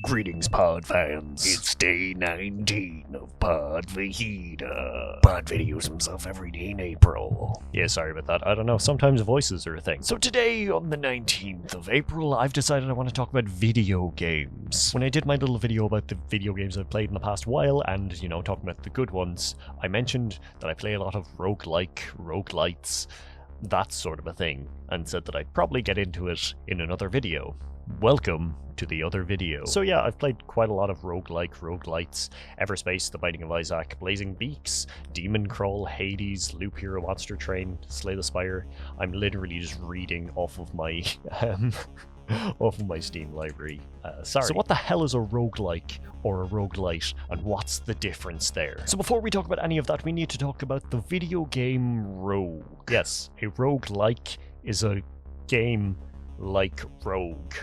Greetings, Pod fans. It's day 19 of Pod Fajita. Pod videos himself every day in April. Yeah, sorry about that. I don't know, sometimes voices are a thing. So today, on the 19th of April, I've decided I want to talk about video games. When I did my little video about the video games I've played in the past while, and, you know, talking about the good ones, I mentioned that I play a lot of roguelike, roguelites, that sort of a thing, and said that I'd probably get into it in another video. Welcome to the other video. So yeah, I've played quite a lot of roguelike, roguelites, Everspace, The Binding of Isaac, Blazing Beaks, Demon Crawl, Hades, Loop Hero Monster Train, Slay the Spire. I'm literally just reading off of my off of my Steam library. Sorry. So what the hell is a roguelike or a roguelite, and what's the difference there? So before we talk about any of that, we need to talk about the video game Rogue. Yes, a roguelike is a game like Rogue.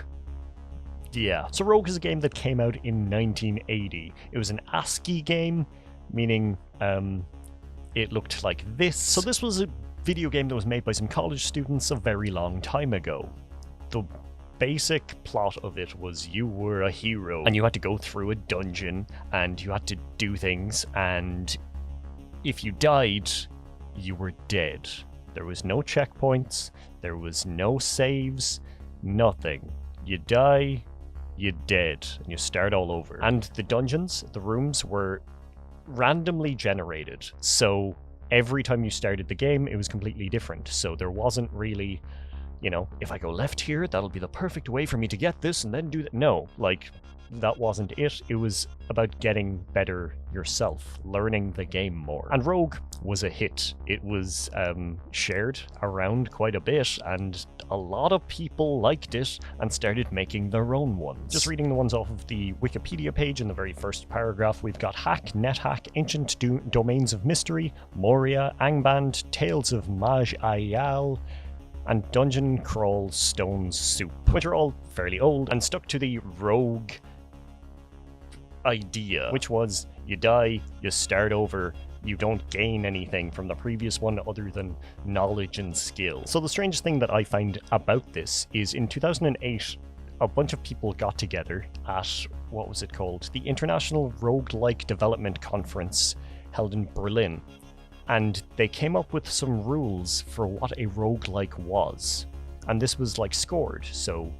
Yeah, so Rogue is a game that came out in 1980. It was an ASCII game, meaning it looked like this. So this was a video game that was made by some college students a very long time ago. The basic plot of it was you were a hero, and you had to go through a dungeon, and you had to do things, and if you died, you were dead. There was no checkpoints, there was no saves, nothing. You die, you're dead, and you start all over. And the dungeons, the rooms, were randomly generated. So every time you started the game, it was completely different. So there wasn't really, you know, if I go left here, that'll be the perfect way for me to get this and then do that. No, like, that wasn't it. It was about getting better yourself, learning the game more. And Rogue was a hit. It was shared around quite a bit, and a lot of people liked it and started making their own ones. Just reading the ones off of the Wikipedia page in the very first paragraph, we've got Hack, NetHack, Ancient Domains of Mystery, Moria, Angband, Tales of Maj Ayal, and Dungeon Crawl Stone Soup, which are all fairly old and stuck to the Rogue idea, which was you die, you start over, you don't gain anything from the previous one other than knowledge and skill. So the strangest thing that I find about this is in 2008, a bunch of people got together at, what was it called? The International Roguelike Development Conference held in Berlin. And they came up with some rules for what a roguelike was. And this was like scored, so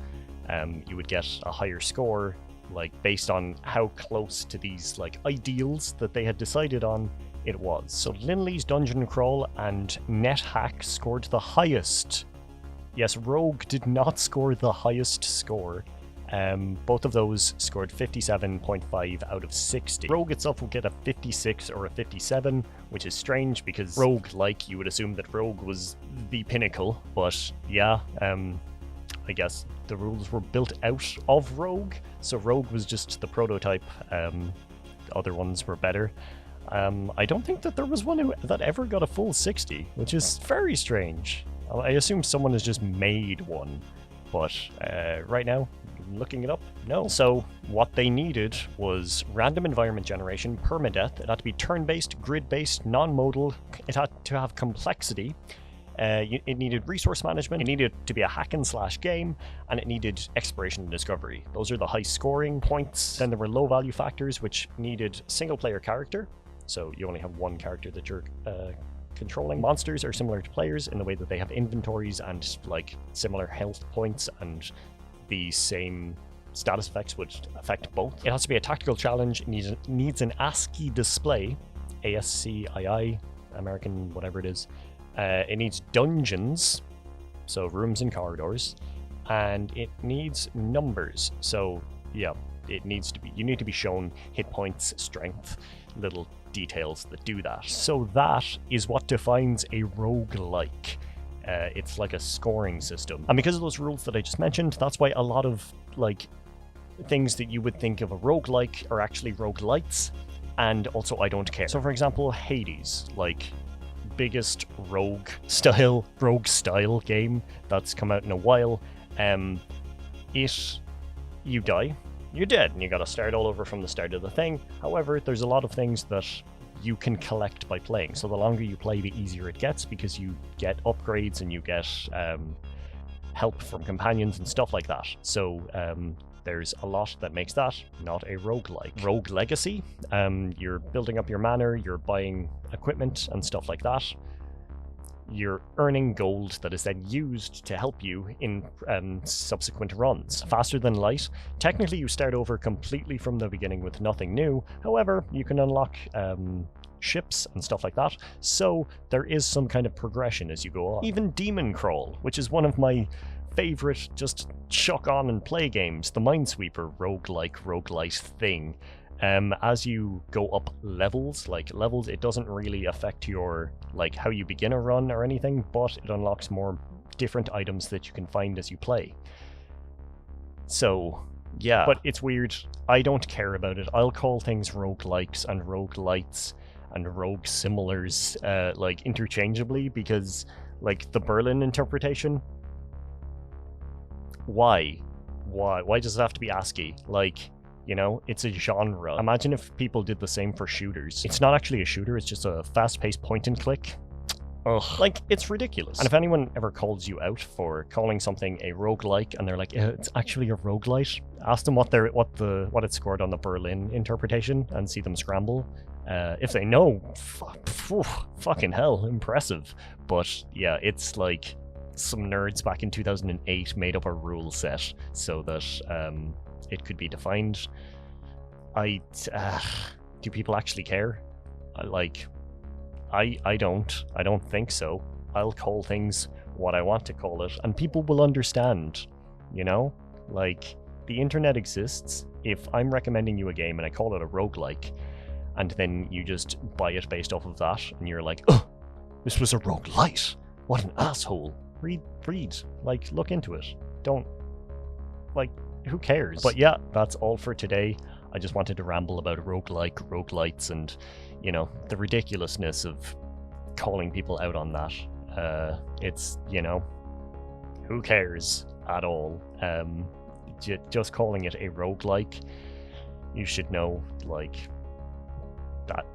you would get a higher score, like based on how close to these like ideals that they had decided on it was. So Linley's Dungeon Crawl and NetHack scored the highest. Yes, Rogue did not score the highest score. Both of those scored 57.5 out of 60. Rogue itself will get a 56 or a 57, which is strange because Roguelike, you would assume that Rogue was the pinnacle, but yeah, I guess the rules were built out of Rogue, so Rogue was just the prototype. The other ones were better. I don't think that there was one that ever got a full 60, which is very strange. I assume someone has just made one, but right now, looking it up, no. So what they needed was random environment generation, permadeath. It had to be turn-based, grid-based, non-modal. It had to have complexity. It needed resource management. It needed to be a hack and slash game, and it needed exploration and discovery. Those are the high scoring points. Then there were low value factors, which needed single player character. So you only have one character that you're controlling. Monsters are similar to players in the way that they have inventories and like similar health points, and the same status effects would affect both. It has to be a tactical challenge. It needs an ASCII display, ASCII, American whatever it is. It needs dungeons, so rooms and corridors, and it needs numbers. So yeah, it needs to be, you need to be shown hit points, strength, little details that do that. So that is what defines a roguelike. It's like a scoring system. And because of those rules that I just mentioned, that's why a lot of like things that you would think of a roguelike are actually roguelites, and also I don't care. So for example, Hades, like biggest rogue style game that's come out in a while. You die, you're dead, and you gotta start all over from the start of the thing. However, there's a lot of things that you can collect by playing. So the longer you play, the easier it gets, because you get upgrades and you get help from companions and stuff like that. So there's a lot that makes that not a roguelike. Rogue Legacy, you're building up your manor, you're buying equipment and stuff like that. You're earning gold that is then used to help you in subsequent runs. Faster Than Light, technically you start over completely from the beginning with nothing new. However, you can unlock ships and stuff like that, so there is some kind of progression as you go on. Even Demon Crawl, which is one of my favorite just chuck on and play games, the Minesweeper roguelite thing. As you go up levels, it doesn't really affect your, how you begin a run or anything, but it unlocks more different items that you can find as you play. So, yeah. But it's weird. I don't care about it. I'll call things roguelikes and roguelites and rogue similars, interchangeably, because, the Berlin interpretation, why? Why does it have to be ASCII? It's a genre. Imagine if people did the same for shooters. It's not actually a shooter, it's just a fast-paced point-and-click. Ugh. It's ridiculous. And if anyone ever calls you out for calling something a roguelike, and they're like, it's actually a roguelite, ask them what it scored on the Berlin interpretation, and see them scramble. If they know, fucking hell, impressive. But yeah, it's some nerds back in 2008 made up a rule set so that it could be defined. Do people actually care? I don't think so. I'll call things what I want to call it, and people will understand, the internet exists. If I'm recommending you a game and I call it a roguelike, and then you just buy it based off of that, and you're like, oh, this was a roguelite, what an asshole. Read, look into it. Don't, who cares? But yeah, that's all for today. I just wanted to ramble about roguelites, and, the ridiculousness of calling people out on that. It's, who cares at all? Just calling it a roguelike, you should know, that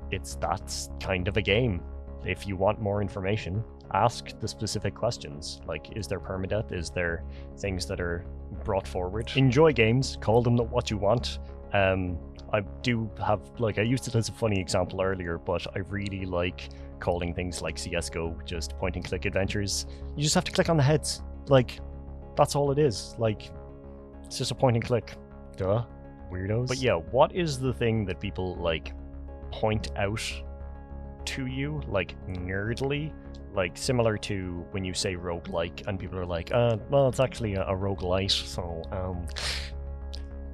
that's kind of a game. If you want more information, ask the specific questions. Is there permadeath? Is there things that are brought forward? Enjoy games, call them what you want. I do have, I used it as a funny example earlier, but I really like calling things like CSGO just point-and-click adventures. You just have to click on the heads. That's all it is. It's just a point-and-click. Duh. Weirdos. But yeah, what is the thing that people, point out to you, nerdly? Similar to when you say roguelike and people are like, well, it's actually a roguelite, so,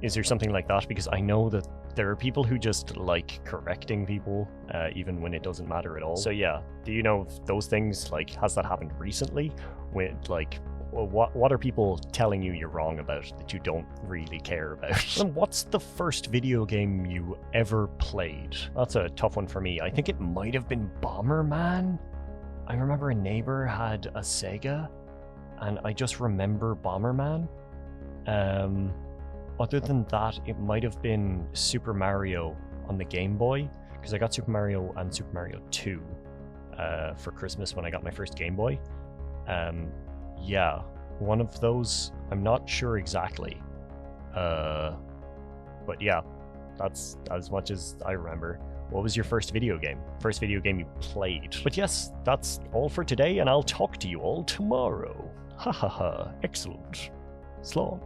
is there something like that? Because I know that there are people who just like correcting people, even when it doesn't matter at all. So yeah, do you know those things, has that happened recently? With, what are people telling you you're wrong about that you don't really care about? And what's the first video game you ever played? That's a tough one for me. I think it might have been Bomberman. I remember a neighbor had a Sega, and I just remember Bomberman. Other than that, it might have been Super Mario on the Game Boy, because I got Super Mario and Super Mario 2 for Christmas when I got my first Game Boy. Yeah, one of those. I'm not sure exactly. But yeah, that's as much as I remember. What was your first video game? First video game you played? But yes, that's all for today, and I'll talk to you all tomorrow. Ha ha ha. Excellent. Slán.